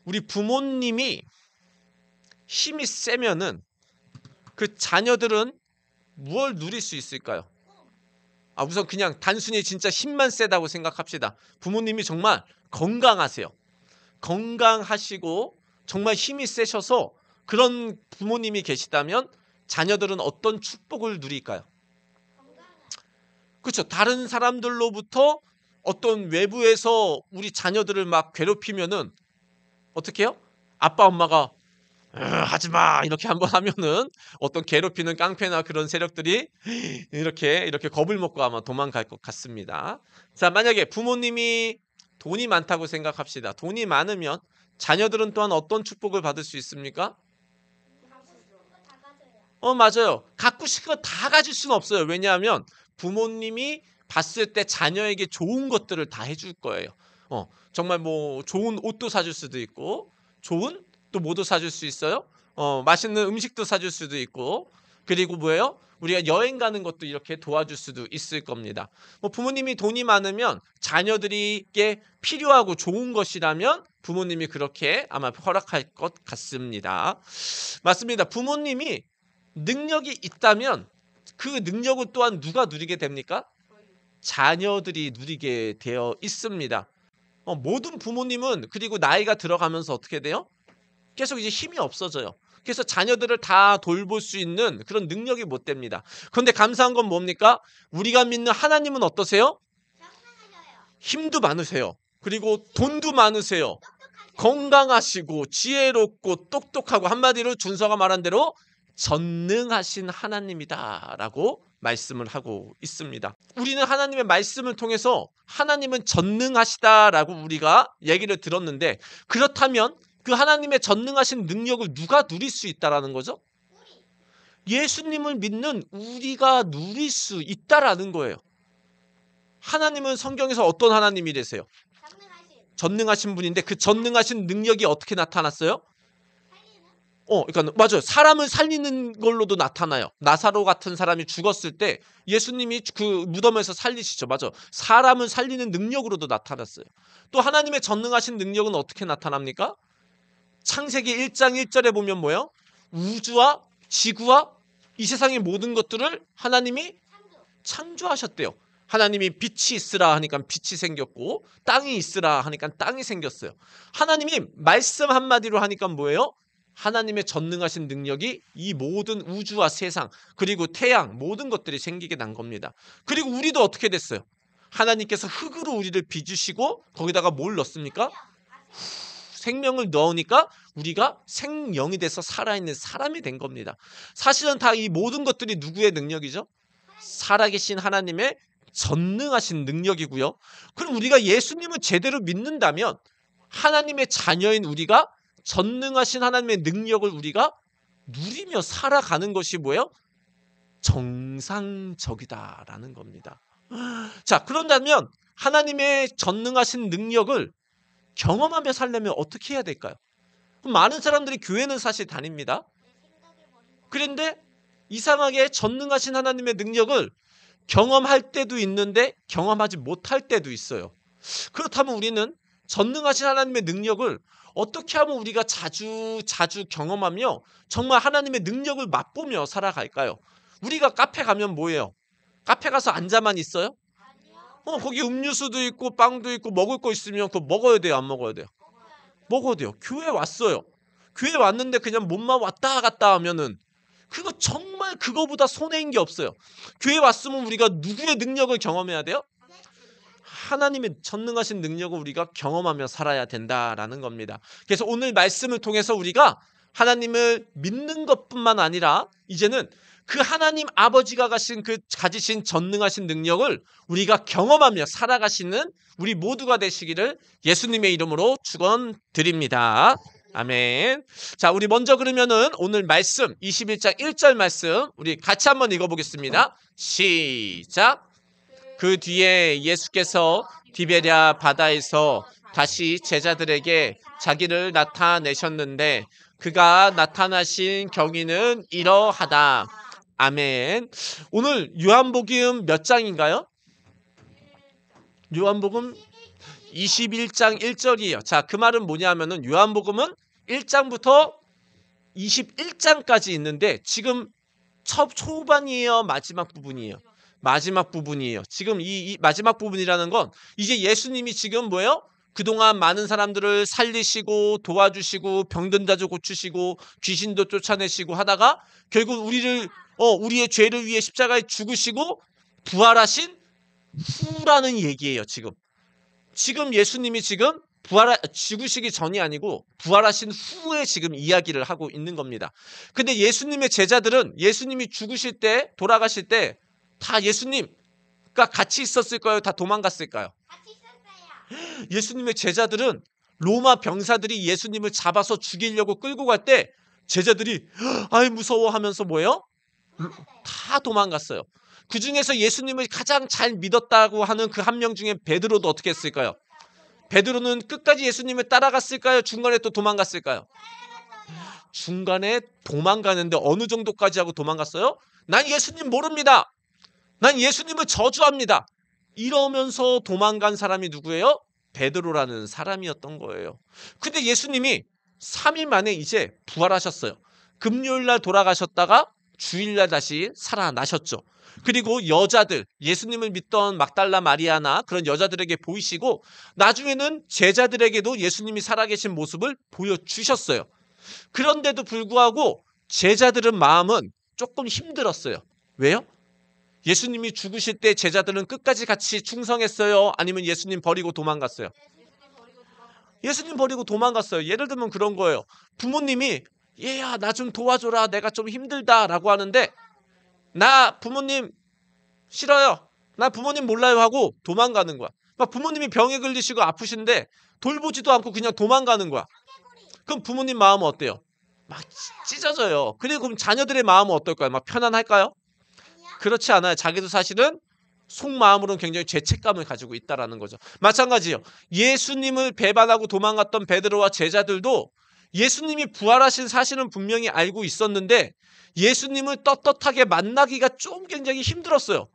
우리 부모님이 힘이 세면은 그 자녀들은 무엇을 누릴 수 있을까요? 우선 그냥 단순히 진짜 힘만 세다고 생각합시다. 부모님이 정말 건강하세요. 건강하시고 정말 힘이 세셔서 그런 부모님이 계시다면 자녀들은 어떤 축복을 누릴까요? 그렇죠. 다른 사람들로부터 어떤 외부에서 우리 자녀들을 막 괴롭히면은 어떻게 해요? 아빠 엄마가 하지 마 이렇게 한번 하면은 어떤 괴롭히는 깡패나 그런 세력들이 이렇게 겁을 먹고 아마 도망갈 것 같습니다. 자, 만약에 부모님이 돈이 많다고 생각합시다. 돈이 많으면 자녀들은 또한 어떤 축복을 받을 수 있습니까? 맞아요. 갖고 싶은 거 다 가질 수는 없어요. 왜냐하면 부모님이 봤을 때 자녀에게 좋은 것들을 다 해줄 거예요. 정말 뭐 좋은 옷도 사줄 수도 있고 좋은 또 뭐도 사줄 수 있어요. 맛있는 음식도 사줄 수도 있고 그리고 뭐예요? 우리가 여행 가는 것도 이렇게 도와줄 수도 있을 겁니다. 뭐 부모님이 돈이 많으면 자녀들에게 필요하고 좋은 것이라면 부모님이 그렇게 아마 허락할 것 같습니다. 맞습니다. 부모님이 능력이 있다면 그 능력은 또한 누가 누리게 됩니까? 자녀들이 누리게 되어 있습니다. 모든 부모님은 그리고 나이가 들어가면서 어떻게 돼요? 계속 이제 힘이 없어져요. 그래서 자녀들을 다 돌볼 수 있는 그런 능력이 못 됩니다. 그런데 감사한 건 뭡니까? 우리가 믿는 하나님은 어떠세요? 힘도 많으세요. 그리고 돈도 많으세요. 건강하시고 지혜롭고 똑똑하고 한마디로 준서가 말한 대로 전능하신 하나님이다라고 말씀을 하고 있습니다. 우리는 하나님의 말씀을 통해서 하나님은 전능하시다라고 우리가 얘기를 들었는데 그렇다면 그 하나님의 전능하신 능력을 누가 누릴 수 있다라는 거죠? 예수님을 믿는 우리가 누릴 수 있다라는 거예요. 하나님은 성경에서 어떤 하나님이래세요? 전능하신 분인데 그 전능하신 능력이 어떻게 나타났어요? 그러니까 맞아요. 사람을 살리는 걸로도 나타나요. 나사로 같은 사람이 죽었을 때 예수님이 그 무덤에서 살리시죠. 맞아. 사람을 살리는 능력으로도 나타났어요. 또 하나님의 전능하신 능력은 어떻게 나타납니까? 창세기 1장 1절에 보면 뭐예요? 우주와 지구와 이 세상의 모든 것들을 하나님이 창조하셨대요. 하나님이 빛이 있으라 하니까 빛이 생겼고 땅이 있으라 하니까 땅이 생겼어요. 하나님이 말씀 한마디로 하니까 뭐예요? 하나님의 전능하신 능력이 이 모든 우주와 세상 그리고 태양 모든 것들이 생기게 난 겁니다. 그리고 우리도 어떻게 됐어요? 하나님께서 흙으로 우리를 빚으시고 거기다가 뭘 넣습니까? 생명을 넣으니까 우리가 생명이 돼서 살아있는 사람이 된 겁니다. 사실은 다 이 모든 것들이 누구의 능력이죠? 살아계신 하나님의 전능하신 능력이고요. 그럼 우리가 예수님을 제대로 믿는다면 하나님의 자녀인 우리가 전능하신 하나님의 능력을 우리가 누리며 살아가는 것이 뭐예요? 정상적이다라는 겁니다. 자, 그런다면 하나님의 전능하신 능력을 경험하며 살려면 어떻게 해야 될까요? 많은 사람들이 교회는 사실 다닙니다. 그런데 이상하게 전능하신 하나님의 능력을 경험할 때도 있는데 경험하지 못할 때도 있어요. 그렇다면 우리는 전능하신 하나님의 능력을 어떻게 하면 우리가 자주 경험하며 정말 하나님의 능력을 맛보며 살아갈까요? 우리가 카페 가면 뭐예요? 카페 가서 앉아만 있어요? 거기 음료수도 있고 빵도 있고 먹을 거 있으면 그거 먹어야 돼요? 안 먹어야 돼요? 먹어야 돼요. 교회 왔어요. 교회 왔는데 그냥 몸만 왔다 갔다 하면은 그거 정말 그거보다 손해인 게 없어요. 교회 왔으면 우리가 누구의 능력을 경험해야 돼요? 하나님의 전능하신 능력을 우리가 경험하며 살아야 된다라는 겁니다. 그래서 오늘 말씀을 통해서 우리가 하나님을 믿는 것뿐만 아니라 이제는 그 하나님 아버지가 가지신 전능하신 능력을 우리가 경험하며 살아가시는 우리 모두가 되시기를 예수님의 이름으로 축원드립니다. 아멘. 자, 우리 먼저 그러면은 오늘 말씀 21장 1절 말씀 우리 같이 한번 읽어보겠습니다. 시작. 그 뒤에 예수께서 디베랴 바다에서 다시 제자들에게 자기를 나타내셨는데 그가 나타나신 경위는 이러하다. 아멘. 오늘 요한복음 몇 장인가요? 요한복음 21장 1절이에요. 자, 그 말은 뭐냐면은 요한복음은 1장부터 21장까지 있는데 지금 초반이에요, 마지막 부분이에요? 마지막 부분이에요. 지금 이 마지막 부분이라는 건 이제 예수님이 지금 뭐예요? 그동안 많은 사람들을 살리시고 도와주시고 병든 자도 고치시고 귀신도 쫓아내시고 하다가 결국 우리의 죄를 위해 십자가에 죽으시고 부활하신 후라는 얘기예요. 지금 예수님이 지금 죽으시기 전이 아니고 부활하신 후에 지금 이야기를 하고 있는 겁니다. 근데 예수님의 제자들은 예수님이 죽으실 때, 돌아가실 때 다 예수님과 같이 있었을까요? 다 도망갔을까요? 같이 있었어요. 예수님의 제자들은 로마 병사들이 예수님을 잡아서 죽이려고 끌고 갈 때 제자들이 아이 무서워 하면서 뭐예요? 다 도망갔어요. 그 중에서 예수님을 가장 잘 믿었다고 하는 그 한 명 중에 베드로도 어떻게 했을까요? 베드로는 끝까지 예수님을 따라갔을까요? 중간에 또 도망갔을까요? 중간에 도망가는데 어느 정도까지 하고 도망갔어요? 난 예수님 모릅니다. 난 예수님을 저주합니다. 이러면서 도망간 사람이 누구예요? 베드로라는 사람이었던 거예요. 근데 예수님이 3일 만에 이제 부활하셨어요. 금요일 날 돌아가셨다가 주일날 다시 살아나셨죠. 그리고 여자들, 예수님을 믿던 막달라 마리아나 그런 여자들에게 보이시고 나중에는 제자들에게도 예수님이 살아계신 모습을 보여주셨어요. 그런데도 불구하고 제자들은 마음은 조금 힘들었어요. 왜요? 예수님이 죽으실 때 제자들은 끝까지 같이 충성했어요? 아니면 예수님 버리고 도망갔어요? 예수님 버리고 도망갔어요. 예를 들면 그런 거예요. 부모님이 얘야 나 좀 도와줘라 내가 좀 힘들다라고 하는데 나 부모님 싫어요. 나 부모님 몰라요 하고 도망가는 거야. 막 부모님이 병에 걸리시고 아프신데 돌보지도 않고 그냥 도망가는 거야. 그럼 부모님 마음은 어때요? 막 찢어져요. 그리고 그럼 자녀들의 마음은 어떨까요? 막 편안할까요? 그렇지 않아요. 자기도 사실은 속마음으로는 굉장히 죄책감을 가지고 있다라는 거죠. 마찬가지예요. 예수님을 배반하고 도망갔던 베드로와 제자들도 예수님이 부활하신 사실은 분명히 알고 있었는데 예수님을 떳떳하게 만나기가 좀 굉장히 힘들었어요.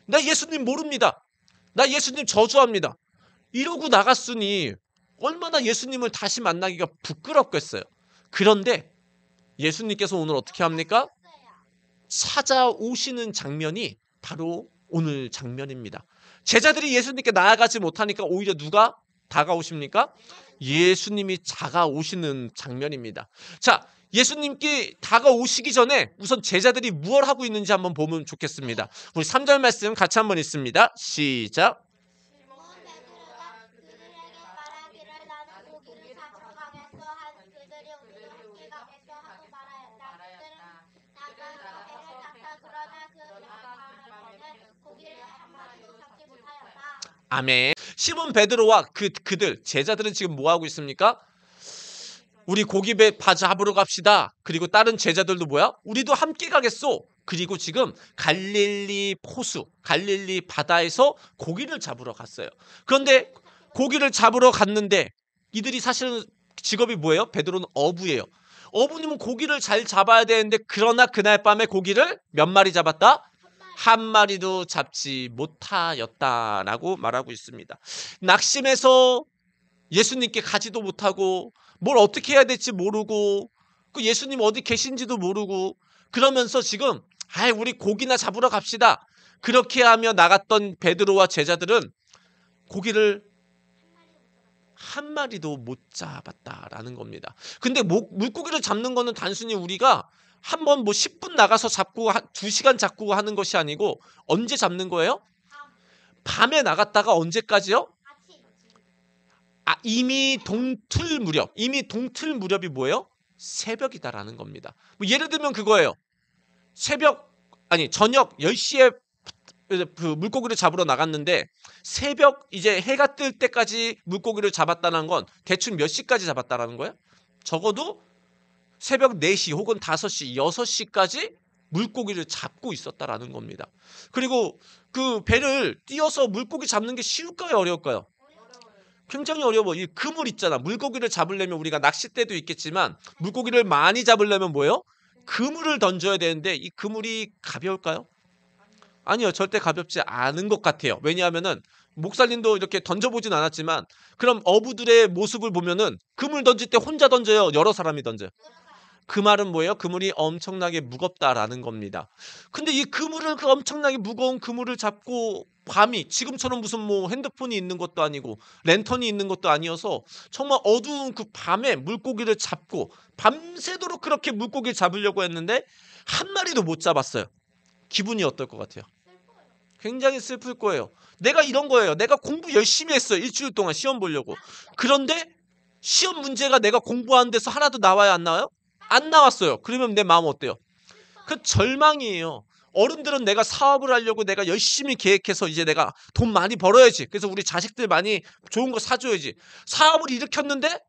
나 예수님 모릅니다. 나 예수님 저주합니다. 이러고 나갔으니 얼마나 예수님을 다시 만나기가 부끄럽겠어요. 그런데 예수님께서 오늘 어떻게 합니까? 찾아오시는 장면이 바로 오늘 장면입니다. 제자들이 예수님께 나아가지 못하니까 오히려 누가 다가오십니까? 예수님이 다가오시는 장면입니다. 자, 예수님께 다가오시기 전에 우선 제자들이 무엇을 하고 있는지 한번 보면 좋겠습니다. 우리 3절 말씀 같이 한번 읽습니다. 시작. 아멘. 시몬 베드로와 그들 제자들은 지금 뭐 하고 있습니까? 우리 고기배 잡으러 갑시다. 그리고 다른 제자들도 뭐야? 우리도 함께 가겠소. 그리고 지금 갈릴리 포수, 갈릴리 바다에서 고기를 잡으러 갔어요. 그런데 고기를 잡으러 갔는데 이들이 사실은 직업이 뭐예요? 베드로는 어부예요. 어부님은 고기를 잘 잡아야 되는데 그러나 그날 밤에 고기를 몇 마리 잡았다? 한 마리도 잡지 못하였다라고 말하고 있습니다. 낙심해서 예수님께 가지도 못하고 뭘 어떻게 해야 될지 모르고 그 예수님 어디 계신지도 모르고 그러면서 지금 우리 고기나 잡으러 갑시다. 그렇게 하며 나갔던 베드로와 제자들은 고기를 한 마리도 못 잡았다라는 겁니다. 근데 물고기를 잡는 거는 단순히 우리가 한번 10분 나가서 잡고 2시간 잡고 하는 것이 아니고 언제 잡는 거예요? 밤에 나갔다가 언제까지요? 이미 동틀 무렵이 뭐예요? 새벽이다라는 겁니다. 예를 들면 그거예요. 저녁 10시에 그 물고기를 잡으러 나갔는데 새벽 이제 해가 뜰 때까지 물고기를 잡았다는 건 대충 몇 시까지 잡았다라는 거예요? 적어도 새벽 4시 혹은 5시, 6시까지 물고기를 잡고 있었다라는 겁니다. 그리고 그 배를 띄어서 물고기 잡는 게 쉬울까요? 어려울까요? 굉장히 어려워. 이 그물 있잖아. 물고기를 잡으려면 우리가 낚싯대도 있겠지만 물고기를 많이 잡으려면 뭐예요? 그물을 던져야 되는데 이 그물이 가벼울까요? 아니요, 절대 가볍지 않은 것 같아요. 왜냐하면은 목사님도 이렇게 던져보진 않았지만 그럼 어부들의 모습을 보면은 그물 던질 때 혼자 던져요, 여러 사람이 던져요? 그 말은 뭐예요? 그물이 엄청나게 무겁다라는 겁니다. 근데 이 그물을, 그 엄청나게 무거운 그물을 잡고 밤이, 지금처럼 무슨 뭐 핸드폰이 있는 것도 아니고 랜턴이 있는 것도 아니어서 정말 어두운 그 밤에 물고기를 잡고 밤새도록 그렇게 물고기를 잡으려고 했는데 한 마리도 못 잡았어요. 기분이 어떨 것 같아요? 굉장히 슬플 거예요. 내가 이런 거예요. 내가 공부 열심히 했어요. 일주일 동안 시험 보려고. 그런데 시험 문제가 내가 공부한 데서 하나도 나와야 안 나와요? 안 나왔어요. 그러면 내 마음 어때요? 그 절망이에요. 어른들은 내가 사업을 하려고 내가 열심히 계획해서 이제 내가 돈 많이 벌어야지. 그래서 우리 자식들 많이 좋은 거 사줘야지. 사업을 일으켰는데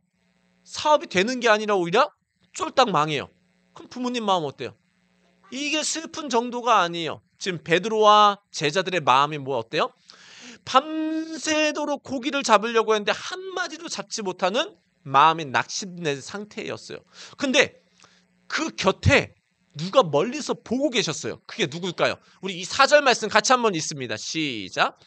사업이 되는 게 아니라 오히려 쫄딱 망해요. 그럼 부모님 마음 어때요? 이게 슬픈 정도가 아니에요. 지금 베드로와 제자들의 마음이 뭐 어때요? 밤새도록 고기를 잡으려고 했는데 한 마디도 잡지 못하는 마음이 낙심된 상태였어요. 근데 그 곁에 누가 멀리서 보고 계셨어요. 그게 누굴까요? 우리 이 4절 말씀 같이 한번 읽습니다. 시작.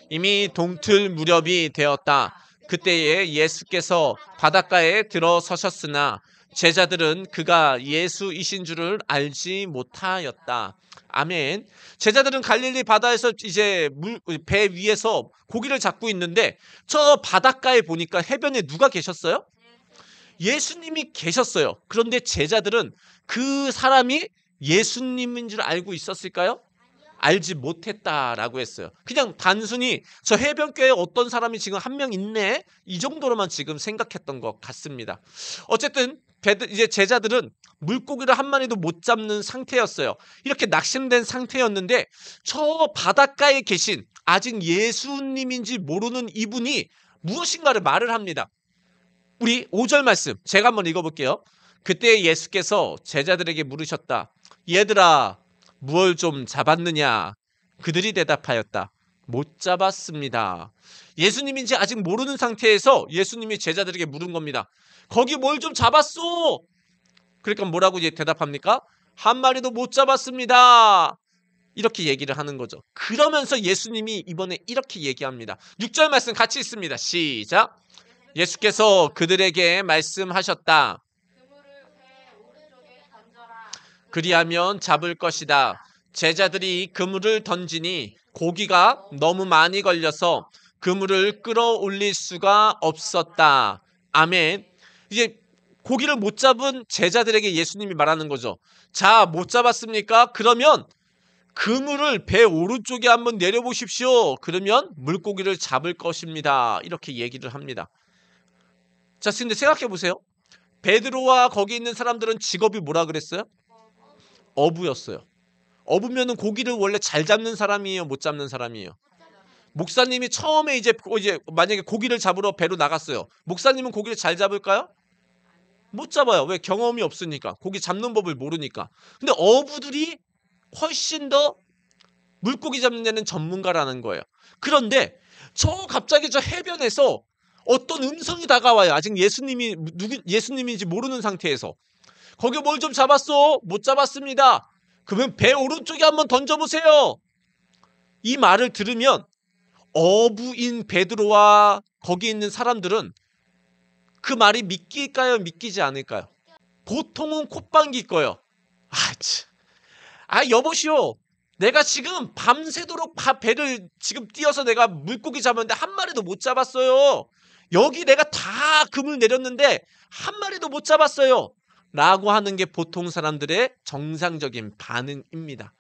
이미 동틀 무렵이 되었다. 그때에 예수께서 바닷가에 들어서셨으나 제자들은 그가 예수이신 줄을 알지 못하였다. 아멘. 제자들은 갈릴리 바다에서 이제 배 위에서 고기를 잡고 있는데 저 바닷가에 보니까 해변에 누가 계셨어요? 예수님이 계셨어요. 그런데 제자들은 그 사람이 예수님인 줄 알고 있었을까요? 알지 못했다라고 했어요. 그냥 단순히 저 해변가에 어떤 사람이 지금 한 명 있네, 이 정도로만 지금 생각했던 것 같습니다. 어쨌든 이제 제자들은 물고기를 한 마리도 못 잡는 상태였어요. 이렇게 낙심된 상태였는데 저 바닷가에 계신 아직 예수님인지 모르는 이분이 무엇인가를 말을 합니다. 우리 5절 말씀 제가 한번 읽어볼게요. 그때 예수께서 제자들에게 물으셨다. 얘들아, 무얼 좀 잡았느냐? 그들이 대답하였다. 못 잡았습니다. 예수님인지 아직 모르는 상태에서 예수님이 제자들에게 물은 겁니다. 거기 뭘 좀 잡았어? 그러니까 뭐라고 이제 대답합니까? 한 마리도 못 잡았습니다. 이렇게 얘기를 하는 거죠. 그러면서 예수님이 이번에 이렇게 얘기합니다. 6절 말씀 같이 읽습니다. 시작. 예수께서 그들에게 말씀하셨다. 그리하면 잡을 것이다. 제자들이 그물을 던지니 고기가 너무 많이 걸려서 그물을 끌어올릴 수가 없었다. 아멘. 이제 고기를 못 잡은 제자들에게 예수님이 말하는 거죠. 자, 못 잡았습니까? 그러면 그물을 배 오른쪽에 한번 내려보십시오. 그러면 물고기를 잡을 것입니다. 이렇게 얘기를 합니다. 자, 근데 생각해 보세요. 베드로와 거기 있는 사람들은 직업이 뭐라 그랬어요? 어부였어요. 어부면은 고기를 원래 잘 잡는 사람이에요, 못 잡는 사람이에요? 목사님이 처음에 이제 만약에 고기를 잡으러 배로 나갔어요. 목사님은 고기를 잘 잡을까요? 못 잡아요. 왜? 경험이 없으니까. 고기 잡는 법을 모르니까. 근데 어부들이 훨씬 더 물고기 잡는 데는 전문가라는 거예요. 그런데 갑자기 저 해변에서 어떤 음성이 다가와요. 아직 예수님인지 모르는 상태에서. 거기 뭘 좀 잡았어? 못 잡았습니다. 그러면 배 오른쪽에 한번 던져보세요. 이 말을 들으면 어부인 베드로와 거기 있는 사람들은 그 말이 믿길까요? 믿기지 않을까요? 보통은 콧방귀 껴요. 여보시오. 내가 지금 밤새도록 배를 지금 띄어서 내가 물고기 잡았는데 한 마리도 못 잡았어요. 여기 내가 다 그물 내렸는데 한 마리도 못 잡았어요. 라고 하는 게 보통 사람들의 정상적인 반응입니다.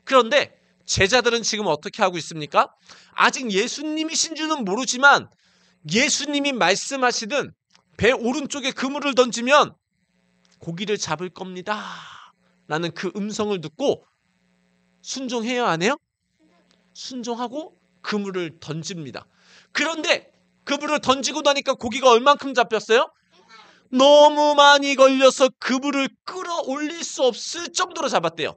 그런데 제자들은 지금 어떻게 하고 있습니까? 아직 예수님이신 줄은 모르지만 예수님이 말씀하시든 배 오른쪽에 그물을 던지면 고기를 잡을 겁니다. 라는 그 음성을 듣고 순종해야 안 해요? 순종하고 그물을 던집니다. 그런데 그물을 던지고 나니까 고기가 얼만큼 잡혔어요? 너무 많이 걸려서 그물을 끌어올릴 수 없을 정도로 잡았대요.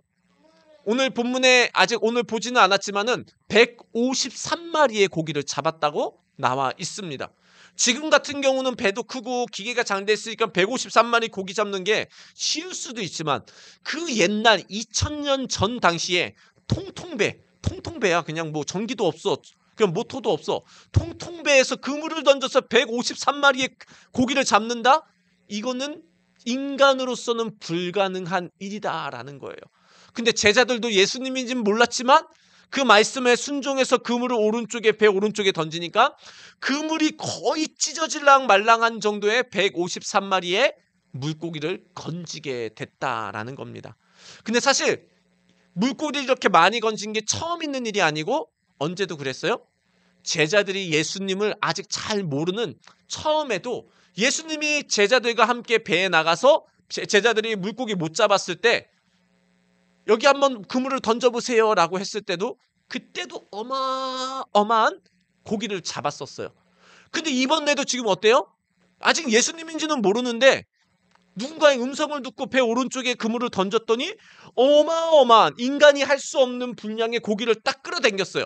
오늘 본문에 아직 오늘 보지는 않았지만은 153마리의 고기를 잡았다고 나와 있습니다. 지금 같은 경우는 배도 크고 기계가 잘 됐으니까 153마리 고기 잡는 게 쉬울 수도 있지만 그 옛날 2000년 전 당시에 통통배, 통통배야. 그냥 뭐 전기도 없어. 그냥 모터도 없어. 통통배에서 그물을 던져서 153마리의 고기를 잡는다? 이거는 인간으로서는 불가능한 일이다라는 거예요. 근데 제자들도 예수님인지는 몰랐지만 그 말씀에 순종해서 그물을 오른쪽에, 배 오른쪽에 던지니까 그물이 거의 찢어질랑 말랑한 정도의 153마리의 물고기를 건지게 됐다라는 겁니다. 근데 사실 물고기를 이렇게 많이 건진 게 처음 있는 일이 아니고 언제도 그랬어요? 제자들이 예수님을 아직 잘 모르는 처음에도 예수님이 제자들과 함께 배에 나가서 제자들이 물고기 못 잡았을 때 여기 한번 그물을 던져보세요 라고 했을 때도 그때도 어마어마한 고기를 잡았었어요. 근데 이번에도 지금 어때요? 아직 예수님인지는 모르는데 누군가의 음성을 듣고 배 오른쪽에 그물을 던졌더니 어마어마한 인간이 할 수 없는 분량의 고기를 딱 끌어당겼어요.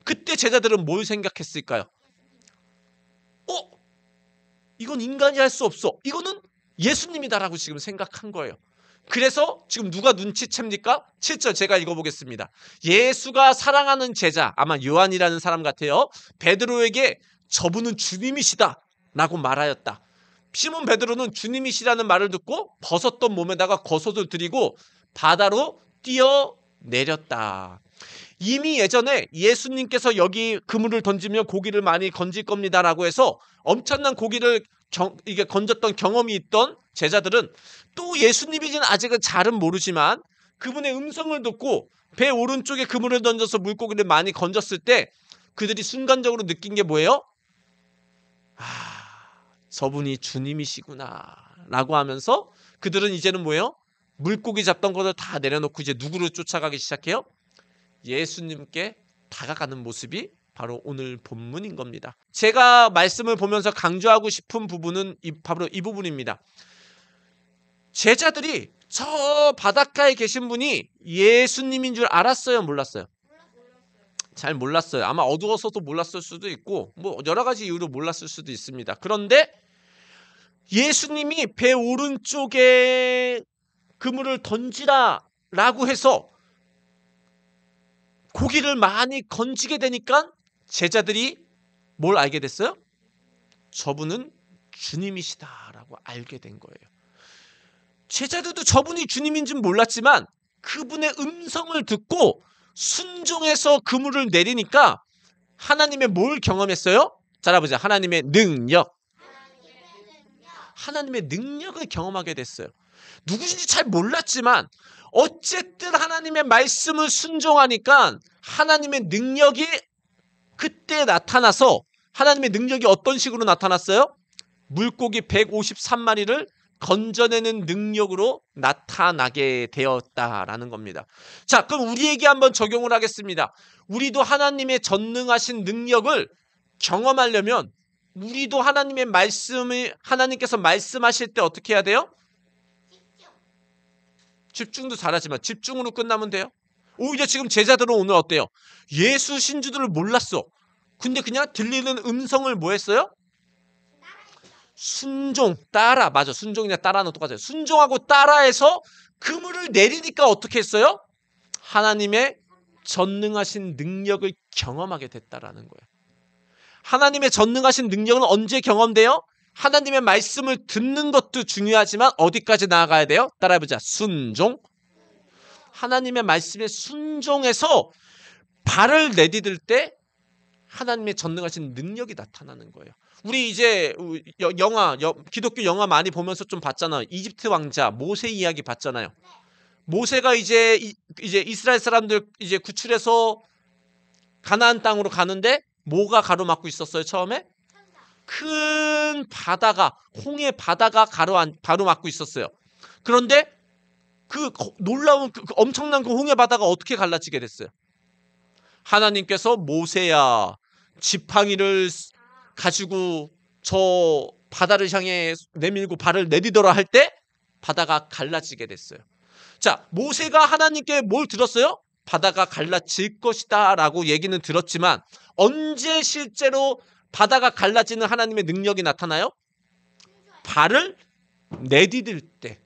그때 제자들은 뭘 생각했을까요? 이건 인간이 할 수 없어. 이거는 예수님이다라고 지금 생각한 거예요. 그래서 지금 누가 눈치챕니까? 7절 제가 읽어보겠습니다. 예수가 사랑하는 제자, 아마 요한이라는 사람 같아요. 베드로에게 저분은 주님이시다 라고 말하였다. 시몬 베드로는 주님이시라는 말을 듣고 벗었던 몸에다가 겉옷을 들이고 바다로 뛰어내렸다. 이미 예전에 예수님께서 여기 그물을 던지면 고기를 많이 건질 겁니다라고 해서 엄청난 고기를 이게 건졌던 경험이 있던 제자들은 또 예수님이지는 아직은 잘은 모르지만 그분의 음성을 듣고 배 오른쪽에 그물을 던져서 물고기를 많이 건졌을 때 그들이 순간적으로 느낀 게 뭐예요? 저분이 주님이시구나 라고 하면서 그들은 이제는 뭐예요? 물고기 잡던 것을 다 내려놓고 이제 누구를 쫓아가기 시작해요? 예수님께 다가가는 모습이 바로 오늘 본문인 겁니다. 제가 말씀을 보면서 강조하고 싶은 부분은 바로 이 부분입니다. 제자들이 저 바닷가에 계신 분이 예수님인 줄 알았어요? 몰랐어요? 잘 몰랐어요. 아마 어두워서도 몰랐을 수도 있고 뭐 여러 가지 이유로 몰랐을 수도 있습니다. 그런데 예수님이 배 오른쪽에 그물을 던지라 라고 해서 고기를 많이 건지게 되니까 제자들이 뭘 알게 됐어요? 저분은 주님이시다라고 알게 된 거예요. 제자들도 저분이 주님인지는 몰랐지만 그분의 음성을 듣고 순종해서 그물을 내리니까 하나님의 뭘 경험했어요? 잘해보자. 하나님의 능력. 하나님의 능력을 경험하게 됐어요. 누구신지 잘 몰랐지만 어쨌든 하나님의 말씀을 순종하니까 하나님의 능력이 그때 나타나서 하나님의 능력이 어떤 식으로 나타났어요? 물고기 153마리를 건져내는 능력으로 나타나게 되었다라는 겁니다. 자, 그럼 우리에게 한번 적용을 하겠습니다. 우리도 하나님의 전능하신 능력을 경험하려면 우리도 하나님의 말씀을 하나님께서 말씀하실 때 어떻게 해야 돼요? 집중도 잘하지만 집중으로 끝나면 돼요. 오히려 지금 제자들은 오늘 어때요? 예수 신주들을 몰랐어. 근데 그냥 들리는 음성을 뭐 했어요? 순종, 따라. 맞아. 순종이나 따라는 똑같아요. 순종하고 따라해서 그물을 내리니까 어떻게 했어요? 하나님의 전능하신 능력을 경험하게 됐다라는 거예요. 하나님의 전능하신 능력은 언제 경험돼요? 하나님의 말씀을 듣는 것도 중요하지만 어디까지 나아가야 돼요? 따라해보자. 순종. 하나님의 말씀에 순종해서 발을 내디딜 때 하나님의 전능하신 능력이 나타나는 거예요. 우리 이제 기독교 영화 많이 보면서 좀 봤잖아요. 이집트 왕자 모세 이야기 봤잖아요. 모세가 이제 이스라엘 사람들 이제 구출해서 가나안 땅으로 가는데 뭐가 가로막고 있었어요? 처음에 큰 바다가 홍해 바다가 가로막고 있었어요. 그런데 그 놀라운 그 엄청난 그 홍해 바다가 어떻게 갈라지게 됐어요? 하나님께서 모세야 지팡이를 가지고 저 바다를 향해 내밀고 발을 내디뎌라 할 때 바다가 갈라지게 됐어요. 자, 모세가 하나님께 뭘 들었어요? 바다가 갈라질 것이다 라고 얘기는 들었지만 언제 실제로 바다가 갈라지는 하나님의 능력이 나타나요? 발을 내디딜 때,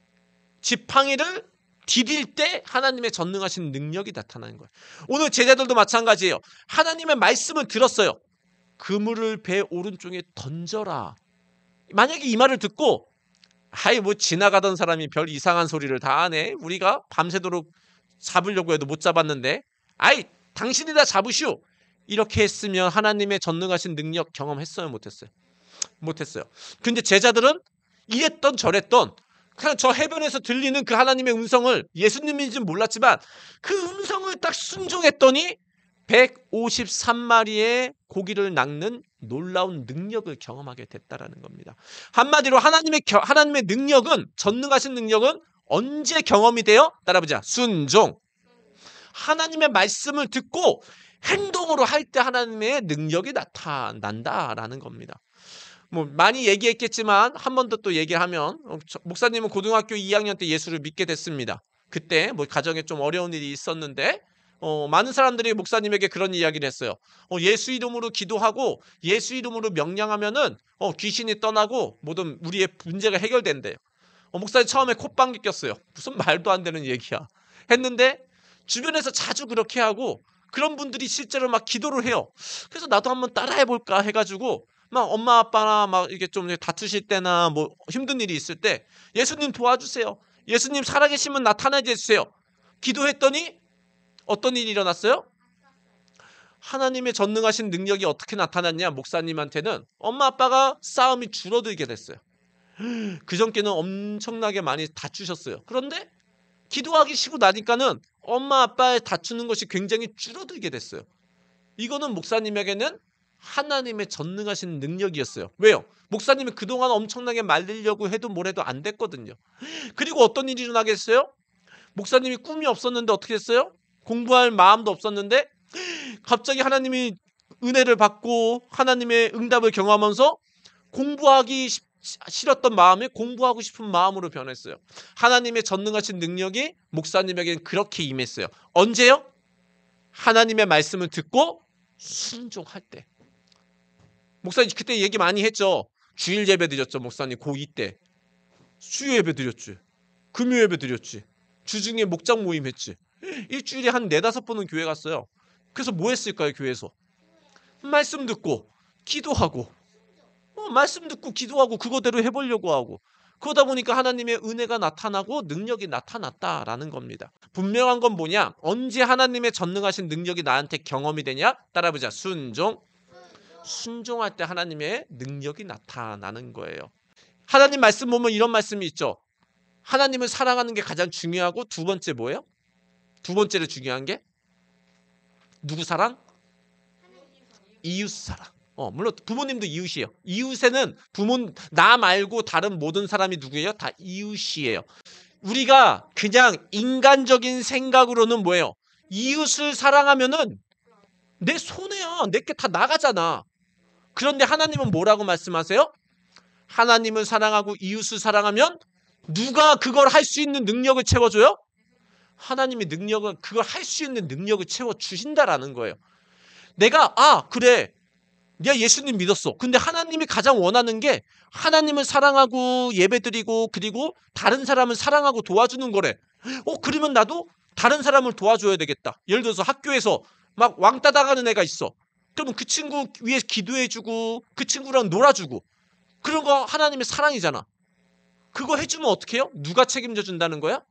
지팡이를 디딜 때 하나님의 전능하신 능력이 나타나는 거예요. 오늘 제자들도 마찬가지예요. 하나님의 말씀을 들었어요. 그물을 배 오른쪽에 던져라. 만약에 이 말을 듣고 아이 뭐 지나가던 사람이 별 이상한 소리를 다 하네. 우리가 밤새도록 잡으려고 해도 못 잡았는데 아이 당신이 다 잡으시오. 이렇게 했으면 하나님의 전능하신 능력 경험했어요? 못했어요? 못했어요. 근데 제자들은 이랬던 저랬던 그냥 저 해변에서 들리는 그 하나님의 음성을 예수님인지는 몰랐지만 그 음성을 딱 순종했더니 153마리의 고기를 낚는 놀라운 능력을 경험하게 됐다라는 겁니다. 한마디로 하나님의 능력은 전능하신 능력은 언제 경험이 돼요? 따라보자. 순종. 하나님의 말씀을 듣고 행동으로 할 때 하나님의 능력이 나타난다라는 겁니다. 뭐 많이 얘기했겠지만 한 번 더 또 얘기하면 목사님은 고등학교 2학년 때 예수를 믿게 됐습니다. 그때 뭐 가정에 좀 어려운 일이 있었는데 많은 사람들이 목사님에게 그런 이야기를 했어요. 예수 이름으로 기도하고 예수 이름으로 명령하면은 귀신이 떠나고 모든 우리의 문제가 해결된대요. 목사님 처음에 콧방귀 꼈어요. 무슨 말도 안 되는 얘기야. 했는데 주변에서 자주 그렇게 하고 그런 분들이 실제로 막 기도를 해요. 그래서 나도 한번 따라해 볼까 해가지고 막 엄마 아빠나 막 이게 좀 다투실 때나 뭐 힘든 일이 있을 때 예수님 도와주세요. 예수님 살아계시면 나타나게 해주세요. 기도했더니 어떤 일이 일어났어요? 하나님의 전능하신 능력이 어떻게 나타났냐? 목사님한테는 엄마 아빠가 싸움이 줄어들게 됐어요. 그전께는 엄청나게 많이 다투셨어요. 그런데 기도하기 쉬고 나니까는 엄마 아빠의 다투는 것이 굉장히 줄어들게 됐어요. 이거는 목사님에게는 하나님의 전능하신 능력이었어요. 왜요? 목사님이 그동안 엄청나게 말리려고 해도 뭘 해도 안 됐거든요. 그리고 어떤 일이 일어나겠어요? 목사님이 꿈이 없었는데 어떻게 했어요? 공부할 마음도 없었는데 갑자기 하나님이 은혜를 받고 하나님의 응답을 경험하면서 공부하기 싫었던 마음이 공부하고 싶은 마음으로 변했어요. 하나님의 전능하신 능력이 목사님에게는 그렇게 임했어요. 언제요? 하나님의 말씀을 듣고 순종할 때. 목사님 그때 얘기 많이 했죠. 주일 예배 드렸죠. 목사님 고2 때. 수요 예배 드렸지. 금요 예배 드렸지. 주중에 목장 모임 했지. 일주일에 한 4-5번은 교회 갔어요. 그래서 뭐 했을까요? 교회에서 말씀 듣고 기도하고 말씀 듣고 기도하고 그거대로 해보려고 하고 그러다 보니까 하나님의 은혜가 나타나고 능력이 나타났다라는 겁니다. 분명한 건 뭐냐? 언제 하나님의 전능하신 능력이 나한테 경험이 되냐? 따라보자. 순종. 순종할 때 하나님의 능력이 나타나는 거예요. 하나님 말씀 보면 이런 말씀이 있죠. 하나님을 사랑하는 게 가장 중요하고 두 번째 뭐예요? 두 번째로 중요한 게 누구 사랑? 이웃 사랑. 물론 부모님도 이웃이에요. 이웃에는 나 말고 다른 모든 사람이 누구예요? 다 이웃이에요. 우리가 그냥 인간적인 생각으로는 뭐예요? 이웃을 사랑하면은 내 손해야. 내게 다 나가잖아. 그런데 하나님은 뭐라고 말씀하세요? 하나님을 사랑하고 이웃을 사랑하면 누가 그걸 할 수 있는 능력을 채워줘요? 하나님의 능력은 그걸 할 수 있는 능력을 채워주신다라는 거예요. 내가 그래 내가 예수님 믿었어. 근데 하나님이 가장 원하는 게 하나님을 사랑하고 예배드리고 그리고 다른 사람을 사랑하고 도와주는 거래. 그러면 나도 다른 사람을 도와줘야 되겠다. 예를 들어서 학교에서 막 왕따 당하는 애가 있어. 그러면 그 친구 위해 기도해주고 그 친구랑 놀아주고 그런 거 하나님의 사랑이잖아. 그거 해주면 어떻게 해요? 누가 책임져 준다는 거야?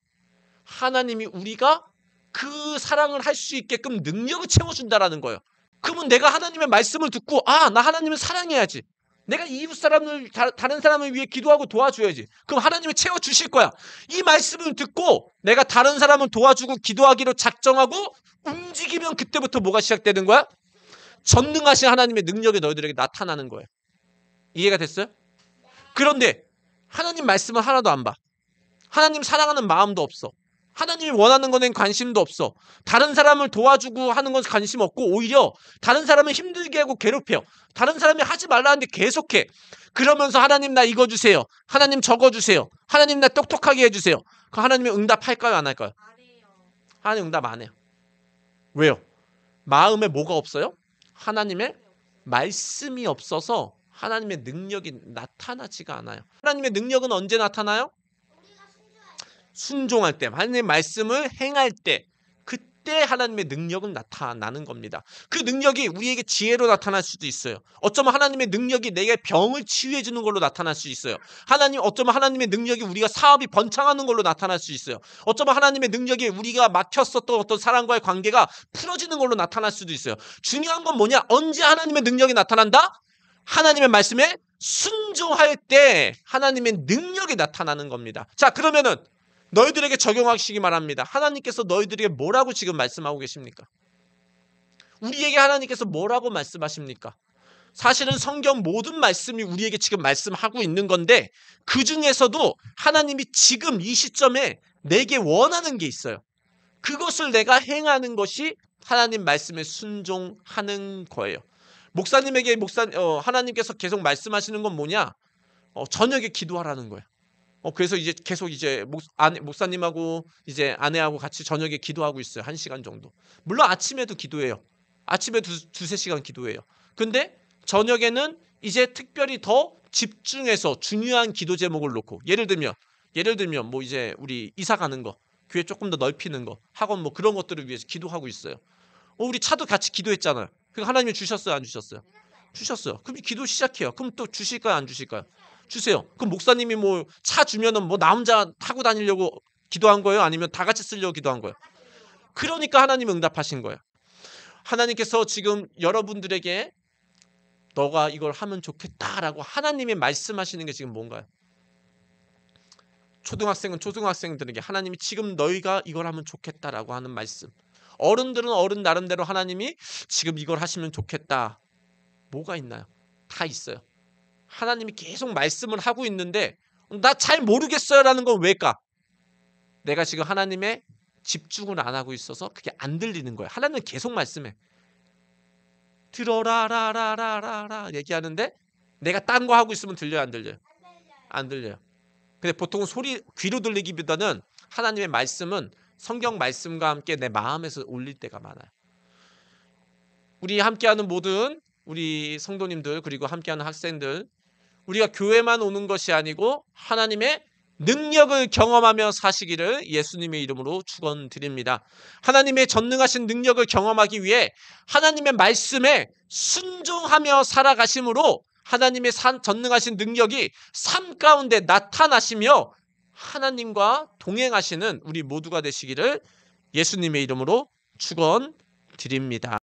하나님이 우리가 그 사랑을 할 수 있게끔 능력을 채워준다라는 거예요. 그러면 내가 하나님의 말씀을 듣고 나 하나님을 사랑해야지. 내가 이웃 사람을 다른 사람을 위해 기도하고 도와줘야지. 그럼 하나님이 채워주실 거야. 이 말씀을 듣고 내가 다른 사람을 도와주고 기도하기로 작정하고 움직이면 그때부터 뭐가 시작되는 거야? 전능하신 하나님의 능력이 너희들에게 나타나는 거예요. 이해가 됐어요? 그런데 하나님 말씀을 하나도 안 봐. 하나님 사랑하는 마음도 없어. 하나님이 원하는 거는 관심도 없어. 다른 사람을 도와주고 하는 건 관심 없고 오히려 다른 사람을 힘들게 하고 괴롭혀. 다른 사람이 하지 말라는데 계속해. 그러면서 하나님 나 이거 주세요. 하나님 저거 주세요. 하나님 나 똑똑하게 해주세요. 그 하나님이 응답할까요? 안 할까요? 하나님 응답 안 해요. 왜요? 마음에 뭐가 없어요? 하나님의 말씀이 없어서 하나님의 능력이 나타나지가 않아요. 하나님의 능력은 언제 나타나요? 순종할 때, 하나님의 말씀을 행할 때, 그때 하나님의 능력은 나타나는 겁니다. 그 능력이 우리에게 지혜로 나타날 수도 있어요. 어쩌면 하나님의 능력이 내게 병을 치유해 주는 걸로 나타날 수 있어요. 어쩌면 하나님의 능력이 우리가 사업이 번창하는 걸로 나타날 수 있어요. 어쩌면 하나님의 능력이 우리가 막혔었던 어떤 사람과의 관계가 풀어지는 걸로 나타날 수도 있어요. 중요한 건 뭐냐? 언제 하나님의 능력이 나타난다? 하나님의 말씀에 순종할 때 하나님의 능력이 나타나는 겁니다. 자, 그러면은 너희들에게 적용하시기 바랍니다. 하나님께서 너희들에게 뭐라고 지금 말씀하고 계십니까? 우리에게 하나님께서 뭐라고 말씀하십니까? 사실은 성경 모든 말씀이 우리에게 지금 말씀하고 있는 건데, 그 중에서도 하나님이 지금 이 시점에 내게 원하는 게 있어요. 그것을 내가 행하는 것이 하나님 말씀에 순종하는 거예요. 목사님에게 하나님께서 계속 말씀하시는 건 뭐냐? 저녁에 기도하라는 거예요. 그래서 이제 계속 이제 목사님하고 이제 아내하고 같이 저녁에 기도하고 있어요. 1시간 정도. 물론 아침에도 기도해요. 아침에 두세 시간 기도해요. 근데 저녁에는 이제 특별히 더 집중해서 중요한 기도 제목을 놓고, 예를 들면 뭐 이제 우리 이사 가는 거, 교회 조금 더 넓히는 거, 학원 뭐 그런 것들을 위해서 기도하고 있어요. 우리 차도 같이 기도했잖아요. 그 하나님이 주셨어요, 안 주셨어요? 주셨어요. 그럼 기도 시작해요. 그럼 또 주실까요, 안 주실까요? 주세요. 그럼 목사님이 뭐 차 주면은 뭐 나 혼자 타고 다니려고 기도한 거예요? 아니면 다 같이 쓰려고 기도한 거예요? 그러니까 하나님 응답하신 거예요. 하나님께서 지금 여러분들에게 너가 이걸 하면 좋겠다라고 하나님이 말씀하시는 게 지금 뭔가요? 초등학생은 초등학생들에게 하나님이 지금 너희가 이걸 하면 좋겠다라고 하는 말씀. 어른들은 어른 나름대로 하나님이 지금 이걸 하시면 좋겠다. 뭐가 있나요? 다 있어요. 하나님이 계속 말씀을 하고 있는데 나 잘 모르겠어요 라는 건 왜일까? 내가 지금 하나님의 집중을 안 하고 있어서 그게 안 들리는 거예요. 하나님은 계속 말씀해. 들어라라라라라 얘기하는데 내가 딴 거 하고 있으면 들려요, 안 들려요? 안 들려요. 근데 보통 귀로 들리기보다는 하나님의 말씀은 성경 말씀과 함께 내 마음에서 울릴 때가 많아요. 우리 함께하는 모든 우리 성도님들, 그리고 함께하는 학생들, 우리가 교회만 오는 것이 아니고 하나님의 능력을 경험하며 사시기를 예수님의 이름으로 축원드립니다. 하나님의 전능하신 능력을 경험하기 위해 하나님의 말씀에 순종하며 살아가심으로 하나님의 전능하신 능력이 삶 가운데 나타나시며 하나님과 동행하시는 우리 모두가 되시기를 예수님의 이름으로 축원드립니다.